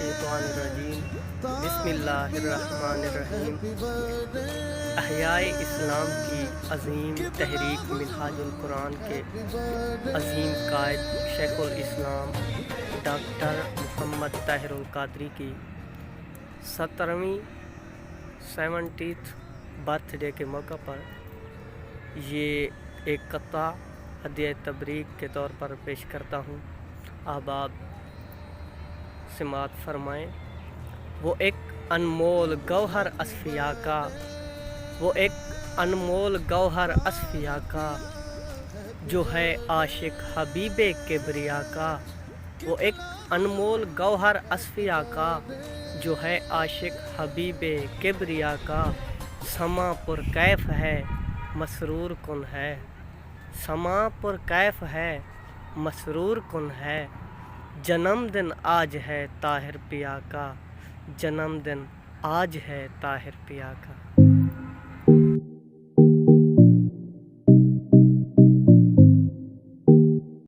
الشیطان الرجیم بسم اللہ الرحمن الرحیم۔ احیاء اسلام کی عظیم تحریک منہاج القرآن کے عظیم قائد شیخ الاسلام ڈاکٹر محمد طاہر القادری کی 70ویں برتھ ڈے کے موقع پر یہ ایک قطعہ ہدیہ تبریک کے طور پر پیش کرتا ہوں۔ احباب سماعت فرمائیں۔ وہ ایک انمول گوہر اصفیاء کا، وہ ایک انمول گوہر اصفیاء کا، جو ہے عاشق حبیب کبریا کا۔ وہ ایک انمول گوہر اصفیاء کا، جو ہے عاشق حبیب کبریا کا۔ سما پر کیف ہے مسرور کن ہے، سما پر کیف ہے مسرور کن ہے۔ جنم دن آج ہے طاہر پیا کا، جنم دن آج ہے طاہر پیا کا۔